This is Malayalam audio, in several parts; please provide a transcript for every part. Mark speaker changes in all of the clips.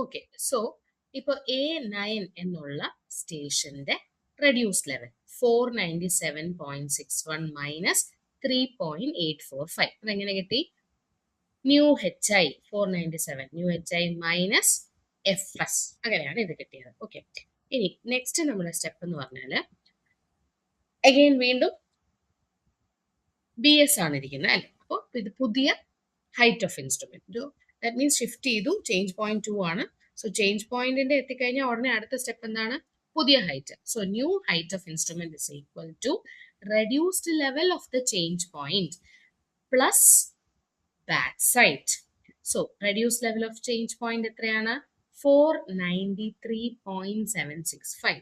Speaker 1: ഓക്കെ, സോ ഇപ്പൊ A9 എന്നുള്ള സ്റ്റേഷന്റെ റെഡ്യൂസ് ലെവൽ 497.61 മൈനസ് 3.845. അതെങ്ങനെ കിട്ടി? New H I 497 new H I minus F S, അങ്ങനെയാണ് ഇത് കിട്ടിയത്. ഓക്കെ, ഇനി നെക്സ്റ്റ് നമ്മുടെ സ്റ്റെപ്പ് എന്ന് പറഞ്ഞാല് അഗെയിൻ വീണ്ടും ബി എസ് ആണ് ഇരിക്കുന്നത് അല്ലെ. അപ്പോൾ ഇത് പുതിയ height of instrument, that means shift ചെയ്തു, ചേഞ്ച് പോയിന്റ് 2 ആണ്. സോ ചേഞ്ച് പോയിന്റിന്റെ എത്തിക്കഴിഞ്ഞാൽ ഉടനെ അടുത്ത സ്റ്റെപ്പ് എന്താണ്? പുതിയ height. So new height of instrument is equal to reduced level of the change point plus back side. So reduce level of change point എത്രയാണ്? 493.765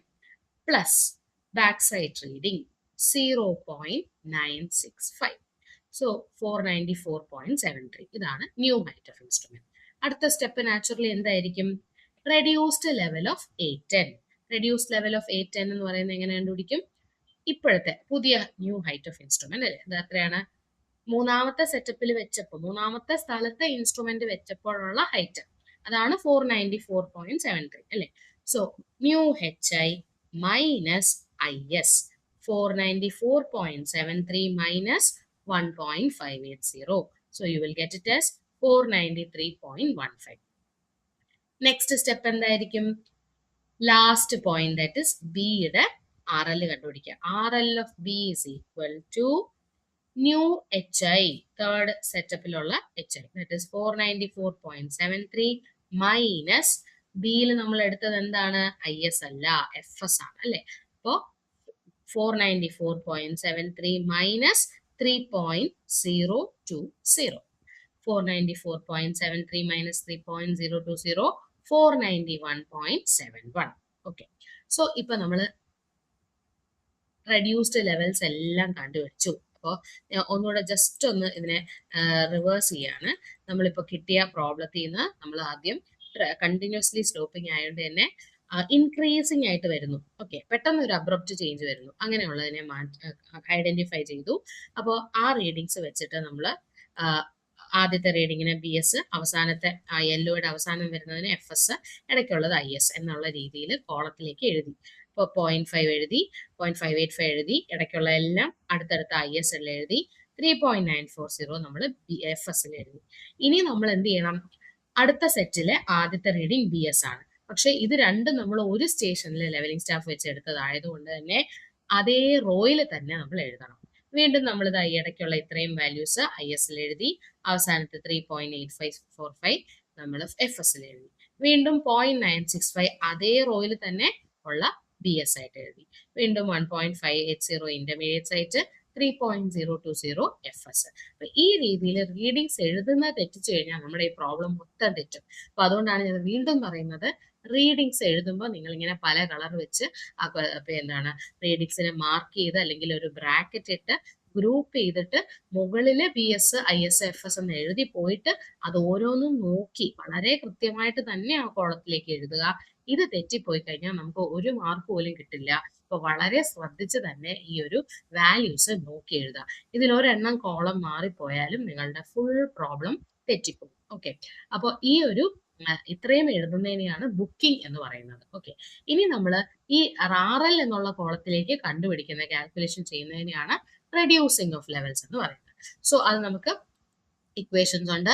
Speaker 1: plus back side reading 0.965. So 494.73. ഇതാണ് ന്യൂ ഹൈറ്റ് ഓഫ് ഇൻസ്ട്രുമെന്റ്. അടുത്ത സ്റ്റെപ്പ് നാച്ചുറലി എന്തായിരിക്കും? Reduced level of A10. Reduced level of A10 എന്ന് പറയുന്നത് എങ്ങനെ കണ്ടുപിടിക്കും? ഇപ്പോഴത്തെ പുതിയ ന്യൂ ഹൈറ്റ് ഓഫ് ഇൻസ്ട്രുമെന്റ് അല്ലേ, അത് എത്രയാണ്? മൂന്നാമത്തെ സെറ്റപ്പിൽ വെച്ചപ്പോൾ, മൂന്നാമത്തെ സ്ഥലത്തെ ഇൻസ്ട്രുമെന്റ് വെച്ചപ്പോഴുള്ള ഹൈറ്റ്, അതാണ് 494.73 അല്ലേ. So new H I minus I S 494.73 minus 1.580. So you will get it as 493.15. Next step എന്തായിരിക്കും? Last point, that is B യുടെ RL കണ്ടുപിടിക്കുക. RL of B is equal to new H I, third സെറ്റപ്പിലുള്ള H I, that is 494.73 minus ബിയിൽ നമ്മൾ എടുത്തത് എന്താണ്? IS അല്ല, FS ആണ് അല്ലേ. അപ്പോൾ 494.73 minus 3.020. 494.73 minus 3.020, 491.71. ഓക്കെ, സോ ഇപ്പൊ നമ്മൾ റെഡ്യൂസ്ഡ് ലെവൽസ് എല്ലാം കണ്ടുപിടിച്ചു. അപ്പോൾ ഒന്നുകൂടെ ജസ്റ്റ് ഒന്ന് ഇതിനെ റിവേഴ്സ് ചെയ്യാണ്. നമ്മളിപ്പോൾ കിട്ടിയ പ്രോബ്ലത്തിൽ നിന്ന് നമ്മൾ ആദ്യം കണ്ടിന്യൂസ്ലി സ്ലോപ്പിംഗ് ആയതുകൊണ്ട് തന്നെ ഇൻക്രീസിങ് ആയിട്ട് വരുന്നു. ഓക്കെ, പെട്ടെന്ന് ഒരു അബ്രപ്റ്റ് ചേഞ്ച് വരുന്നു. അങ്ങനെയുള്ളതിനെ ഐഡന്റിഫൈ ചെയ്തു. അപ്പോൾ ആ റീഡിങ്സ് വെച്ചിട്ട് നമ്മൾ ആദ്യത്തെ റീഡിങ്ങിന് BS, അവസാനത്തെ യെല്ലോയുടെ അവസാനം വരുന്നതിന് FS, ഇടയ്ക്കുള്ളത് IS എന്നുള്ള രീതിയിൽ കോളത്തിലേക്ക് എഴുതി. ഇപ്പോൾ 0.5 എഴുതി, 0.585 എഴുതി, ഇടയ്ക്കുള്ള എല്ലാം അടുത്തടുത്ത IS എല്ലാം എഴുതി, 3.940 നമ്മൾ FS എഴുതി. ഇനി നമ്മൾ എന്ത് ചെയ്യണം? അടുത്ത സെറ്റിലെ ആദ്യത്തെ റീഡിങ് BS ആണ്. പക്ഷെ ഇത് രണ്ടും നമ്മൾ ഒരു സ്റ്റേഷനിൽ ലെവലിംഗ് സ്റ്റാഫ് വെച്ച് എടുത്തതായതുകൊണ്ട് തന്നെ അതേ റോയിൽ തന്നെ നമ്മൾ എഴുതണം. വീണ്ടും നമ്മൾ ഇത് ഇടയ്ക്കുള്ള ഇത്രയും വാല്യൂസ് IS എഴുതി, അവസാനത്തെ 3.8545 നമ്മൾ FS എഴുതി. വീണ്ടും 0.965 അതേ റോയിൽ തന്നെ ഉള്ള BS ആയിട്ട് എഴുതി. വീണ്ടും 1.580 ഇന്റർമീഡിയറ്റ് ആയിട്ട്, 3.020 FS. അപ്പൊ ഈ രീതിയിൽ റീഡിങ്സ് എഴുതുന്ന തെറ്റിച്ചു കഴിഞ്ഞാൽ നമ്മുടെ ഈ പ്രോബ്ലം മൊത്തം തെറ്റും. അപ്പൊ അതുകൊണ്ടാണ് ഞാൻ വീണ്ടും പറയുന്നത്, റീഡിങ്സ് എഴുതുമ്പോൾ നിങ്ങൾ ഇങ്ങനെ പല കളർ വെച്ച് എന്താണ് റീഡിങ്സിനെ മാർക്ക് ചെയ്ത് അല്ലെങ്കിൽ ഒരു ബ്രാക്കറ്റ് ഇട്ട് ഗ്രൂപ്പ് ചെയ്തിട്ട് മുകളിൽ BS, IS, FS എന്ന് എഴുതി പോയിട്ട് അത് ഓരോന്നും നോക്കി വളരെ കൃത്യമായിട്ട് തന്നെ ആ കോളത്തിലേക്ക് എഴുതുക. ഇത് തെറ്റിപ്പോയി കഴിഞ്ഞാൽ നമുക്ക് ഒരു മാർക്ക് പോലും കിട്ടില്ല. അപ്പൊ വളരെ ശ്രദ്ധിച്ച് തന്നെ ഈ ഒരു വാല്യൂസ് നോക്കി എഴുതുക. ഇതിലൊരെണ്ണം കോളം മാറിപ്പോയാലും നിങ്ങളുടെ ഫുൾ പ്രോബ്ലം തെറ്റിപ്പോകും. ഓക്കെ, അപ്പോൾ ഈ ഒരു ഇത്രയും എഴുതുന്നതിനെയാണ് ബുക്കിംഗ് എന്ന് പറയുന്നത്. ഓക്കെ, ഇനി നമ്മൾ ഈ RL എന്നുള്ള കോളത്തിലേക്ക് കണ്ടുപിടിക്കുന്ന കാൽക്കുലേഷൻ ചെയ്യുന്നതിനെയാണ് റെഡ്യൂസിങ് ഓഫ് ലെവൽസ് എന്ന് പറയുന്നത്. സോ അത് നമുക്ക് ഇക്വേഷൻസ് ഉണ്ട്.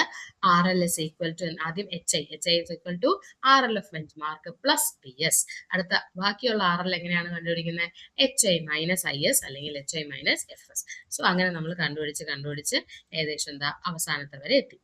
Speaker 1: RL is equal to, ആദ്യം HI is equal to RL of benchmark plus BS. അടുത്ത ബാക്കിയുള്ള RL എങ്ങനെയാണ് കണ്ടുപിടിക്കുന്നത്? HI minus IS അല്ലെങ്കിൽ HI minus FS. സോ അങ്ങനെ നമ്മൾ കണ്ടുപിടിച്ച് ഏകദേശം എന്താ അവസാനത്തെ വരെ എത്തി.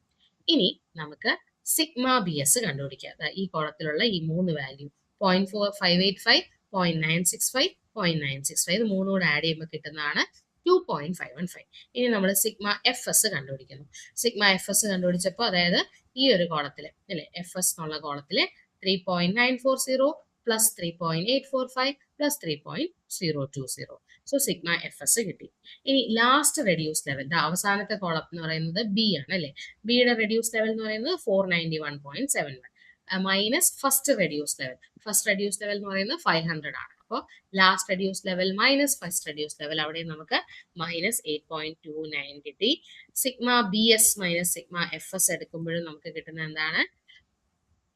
Speaker 1: ഇനി നമുക്ക് സിഗ്മ BS കണ്ടുപിടിക്കാം. ഈ കോളത്തിലുള്ള ഈ മൂന്ന് വാല്യൂ 0.4585, 0.965, 0.965 ഇത് മൂന്നും കൂടെ ആഡ് ചെയ്യുമ്പോൾ കിട്ടുന്നതാണ് 2.515. ഇനി നമ്മൾ സിഗ്മ FS കണ്ടുപിടിക്കുന്നു. സിഗ്മ FS കണ്ടുപിടിച്ചപ്പോൾ അതായത് ഈ ഒരു കോളത്തില് അല്ലെ, FS എന്നുള്ള കോളത്തില് 3.940 plus 3.845 plus 3.020. So sigma FS കിട്ടി. ഇനി ലാസ്റ്റ് റെഡ്യൂസ് ലെവൽ, അവസാനത്തെ കോളം എന്ന് പറയുന്നത് B ആണ് അല്ലെ. ബിയുടെ റെഡ്യൂസ് ലെവൽ എന്ന് പറയുന്നത് 491.71 minus first reduce level. First reduce level എന്ന് പറയുന്നത് 500 ആണ്. അപ്പോൾ last reduce level minus first reduce level, അവിടെ നമുക്ക് മൈനസ് 8.29 കിട്ടി. Sigma BS minus sigma FS എടുക്കുമ്പോഴും നമുക്ക് കിട്ടുന്ന എന്താണ്?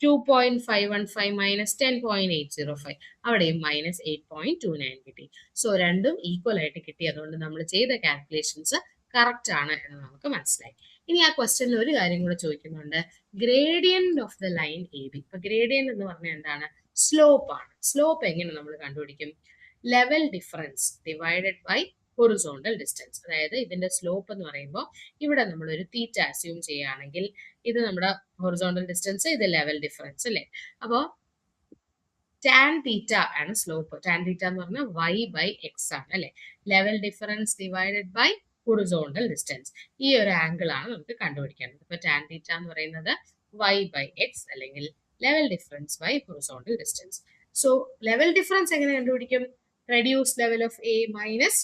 Speaker 1: 2.515 മൈനസ് 10.805 അവിടെയും മൈനസ് 8.29 കിട്ടി. സോ രണ്ടും ഈക്വൽ ആയിട്ട് കിട്ടി. അതുകൊണ്ട് നമ്മൾ ചെയ്ത കാൽക്കുലേഷൻസ് കറക്റ്റ് ആണ് എന്ന് നമുക്ക് മനസ്സിലായി. ഇനി ആ ക്വസ്റ്റ്യനിൽ ഒരു കാര്യം കൂടെ ചോദിക്കുന്നുണ്ട്, gradient of the line A B. ഇപ്പൊ ഗ്രേഡിയന്റ് എന്ന് പറഞ്ഞാൽ എന്താണ്? സ്ലോപ്പ് ആണ്. സ്ലോപ്പ് എങ്ങനെ നമ്മൾ കണ്ടുപിടിക്കും? Level difference divided by horizontal distance. അതായത് ഇതിന്റെ സ്ലോപ്പ് എന്ന് പറയുമ്പോൾ ഇവിടെ നമ്മൾ ഒരു തീറ്റ അസ്യൂം ചെയ്യുകയാണെങ്കിൽ ഇത് നമ്മുടെ ഹൊറിസോണ്ടൽ ഡിസ്റ്റൻസ്, ഇത് ലെവൽ ഡിഫറൻസ് അല്ലേ. അപ്പോൾ ടാൻ തീറ്റ ആണ് സ്ലോപ്പ്. ടാൻ തീറ്റ എന്ന് പറഞ്ഞാൽ y ബൈ എക്സ് ആണ് അല്ലെ. Level difference divided by horizontal distance. ഈ ഒരു ആംഗിൾ ആണ് നമുക്ക് കണ്ടുപിടിക്കേണ്ടത്. ഇപ്പൊ ടാൻ തീറ്റ എന്ന് പറയുന്നത് y ബൈ എക്സ് അല്ലെങ്കിൽ level difference by horizontal distance. So level difference എങ്ങനെ കണ്ടുപിടിക്കും? Reduce level of A minus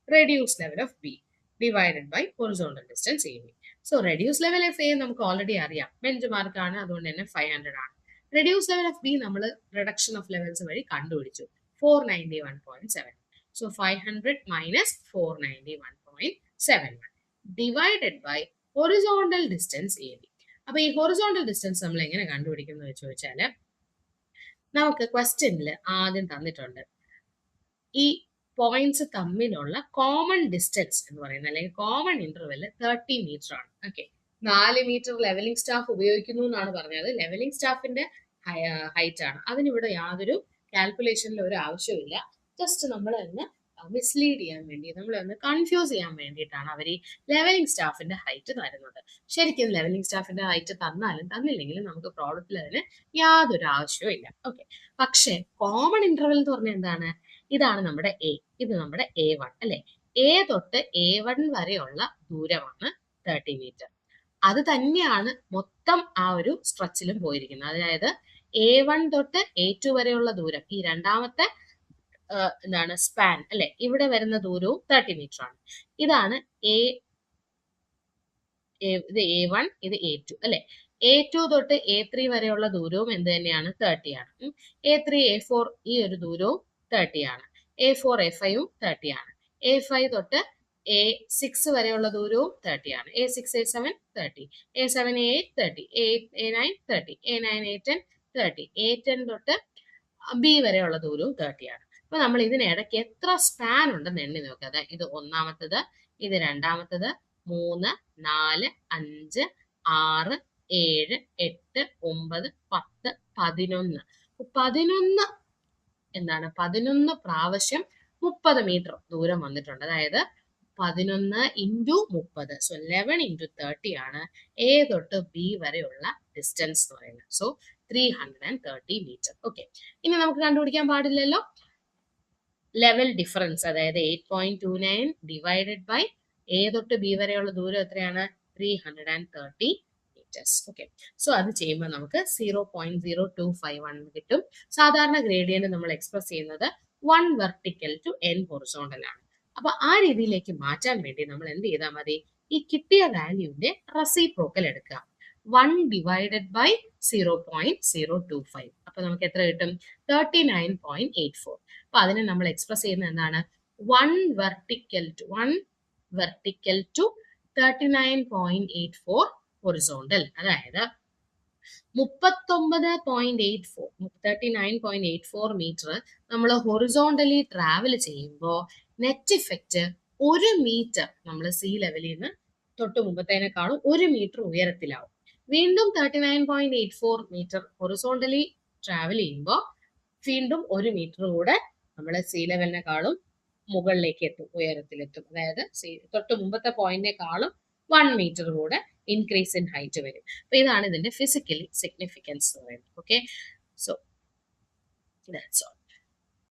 Speaker 1: reduce level of B divided by horizontal distance A B. So reduce level of A നമുക്ക് ഓൾറെഡി അറിയാം, ബെഞ്ച് മാർക്ക് ആണ്, അതുകൊണ്ട് തന്നെ 500 ആണ്. റെഡ്യൂസ് ലെവൽ ഓഫ് ബി നമ്മൾ റിഡക്ഷൻ ഓഫ് ലെവൽസ് വഴി കണ്ടുപിടിച്ചു, 491.7. So 500 minus 491.71 divided by horizontal distance A B. അപ്പൊ ഈ ഹൊറിസോണ്ടൽ ഡിസ്റ്റൻസ് നമ്മൾ എങ്ങനെ കണ്ടുപിടിക്കുന്നത് ചോദിച്ചാൽ, നമുക്ക് ക്വസ്റ്റ്യനിൽ ആദ്യം തന്നിട്ടുണ്ട് ഈ പോയിന്റ്സ് തമ്മിലുള്ള കോമൺ ഡിസ്റ്റൻസ് എന്ന് പറയുന്നത്, അല്ലെങ്കിൽ കോമൺ ഇന്റർവെല് 30 മീറ്റർ ആണ്. ഓക്കെ, 4 മീറ്റർ ലെവലിംഗ് സ്റ്റാഫ് ഉപയോഗിക്കുന്നു എന്നാണ് പറഞ്ഞത്. ലെവലിംഗ് സ്റ്റാഫിന്റെ ഹൈറ്റ് ആണ്. അതിനിവിടെ യാതൊരു കാൽക്കുലേഷനിൽ ഒരു ആവശ്യമില്ല. ജസ്റ്റ് നമ്മൾ തന്നെ മിസ്ലീഡ് ചെയ്യാൻ വേണ്ടി, നമ്മളൊന്ന് കൺഫ്യൂസ് ചെയ്യാൻ വേണ്ടിയിട്ടാണ് അവർ ഈ ലെവലിംഗ് സ്റ്റാഫിന്റെ ഹൈറ്റ് തരുന്നത്. ശരിക്കും ലെവലിംഗ് സ്റ്റാഫിന്റെ ഹൈറ്റ് തന്നാലും തന്നില്ലെങ്കിലും നമുക്ക് പ്രോബ്ലത്തിൽ അതിന് യാതൊരു ആവശ്യവും ഇല്ല. ഓക്കെ, പക്ഷേ കോമൺ ഇന്റർവെൽ എന്ന് പറഞ്ഞാൽ എന്താണ്? ഇതാണ് നമ്മുടെ എ, ഇത് നമ്മുടെ A1 അല്ലെ. എ തൊട്ട് A1 വരെയുള്ള ദൂരമാണ് 30 മീറ്റർ. അത് തന്നെയാണ് മൊത്തം ആ ഒരു സ്ട്രെച്ചിലും പോയിരിക്കുന്നത്. അതായത് A1 തൊട്ട് A2 വരെയുള്ള ദൂരം, ഈ രണ്ടാമത്തെ എന്താണ് സ്പാൻ അല്ലെ, ഇവിടെ വരുന്ന ദൂരവും 30 മീറ്റർ ആണ്. ഇതാണ് ഇത് A1, ഇത് A2 അല്ലെ. A2 തൊട്ട് A3 വരെയുള്ള ദൂരവും എന്ത് തന്നെയാണ്? 30 ആണ്. A3 A4 ഈ ഒരു ദൂരവും 30 ആണ്. A4 A5 ഉം 30 ആണ്. A5 തൊട്ട് A6 വരെയുള്ള ദൂരവും 30 ആണ്. A6 A7 30, A7 A8 30, A8 A9 30, A9 A10 30, A10 തൊട്ട് B വരെയുള്ള ദൂരവും 30 ആണ്. അപ്പൊ നമ്മൾ ഇതിനിടയ്ക്ക് എത്ര സ്പാൻ ഉണ്ടെന്ന് എണ്ണി നോക്കുക. ഇത് ഒന്നാമത്തത്, ഇത് രണ്ടാമത്തത്, 3, 4, 5, 6, 7, 8, 9, 10, 11. 11 പ്രാവശ്യം 30 മീറ്റർ ദൂരം വന്നിട്ടുണ്ട്. അതായത് 11 ഇൻറ്റു 30, സോ 11 ഇൻറ്റു 30 ആണ് എ തൊട്ട് ബി വരെയുള്ള ഡിസ്റ്റൻസ് എന്ന് പറയുന്നത്. So 330 metre. ഓക്കെ, ഇനി നമുക്ക് കണ്ടുപിടിക്കാൻ പാടില്ലല്ലോ ലെവൽ ഡിഫറൻസ്, അതായത് 8.29 ഡിവൈഡഡ് ബൈ എ തൊട്ട് ബി വരെയുള്ള ദൂരം എത്രയാണ്? 330 മീറ്റേഴ്സ്. ഓക്കെ, സോ അത് ചെയ്യുമ്പോൾ നമുക്ക് 0.0251 കിട്ടും. സാധാരണ ഗ്രേഡിയന്റ് നമ്മൾ എക്സ്പ്രസ് ചെയ്യുന്നത് 1 വെർട്ടിക്കൽ ടു n ഹൊറിസോണ്ടൽ ആണ്. അപ്പൊ ആ രീതിയിലേക്ക് മാറ്റാൻ വേണ്ടി നമ്മൾ എന്ത് ചെയ്താൽ മതി? ഈ കിട്ടിയ വാല്യൂവിന്റെ റെസിപ്രോക്കൽ എടുക്കുക, 1 ഡിവൈഡഡ് ബൈ 0.025. അപ്പൊ നമുക്ക് എത്ര കിട്ടും? 39.84. അപ്പൊ അതിനെ നമ്മൾ എക്സ്പ്രസ് ചെയ്യുന്നത് എന്താണ്? 1 വെർട്ടിക്കൽ ടു 39.84 ഹൊറിസോണ്ടൽ. അതായത് 39.84 മീറ്റർ നമ്മൾ ഹൊറിസോണ്ടലി ട്രാവൽ ചെയ്യുമ്പോൾ നെറ്റ് ഇഫക്റ്റ് 1 മീറ്റർ നമ്മൾ സീ ലെവലിൽ നിന്ന് തൊട്ട് മുമ്പത്തേനേക്കാളും 1 മീറ്റർ ഉയരത്തിലാവും. വീണ്ടും 39.84 മീറ്റർ ഹൊറിസോണ്ടലി ട്രാവൽ ചെയ്യുമ്പോൾ വീണ്ടും 1 മീറ്റർ കൂടെ നമ്മൾ സീ ലെവലിനെക്കാളും മുകളിലേക്ക് എത്തും, ഉയരത്തിലെത്തും. അതായത് തൊട്ട് മുമ്പത്തെ പോയിന്റിനേക്കാളും 1 മീറ്റർ കൂടെ ഇൻക്രീസ് ഇൻ ഹൈറ്റ് വരും. അപ്പൊ ഇതാണ് ഇതിന്റെ ഫിസിക്കലി സിഗ്നിഫിക്കൻസ് എന്ന് പറയുന്നത്. Okay, so that's all.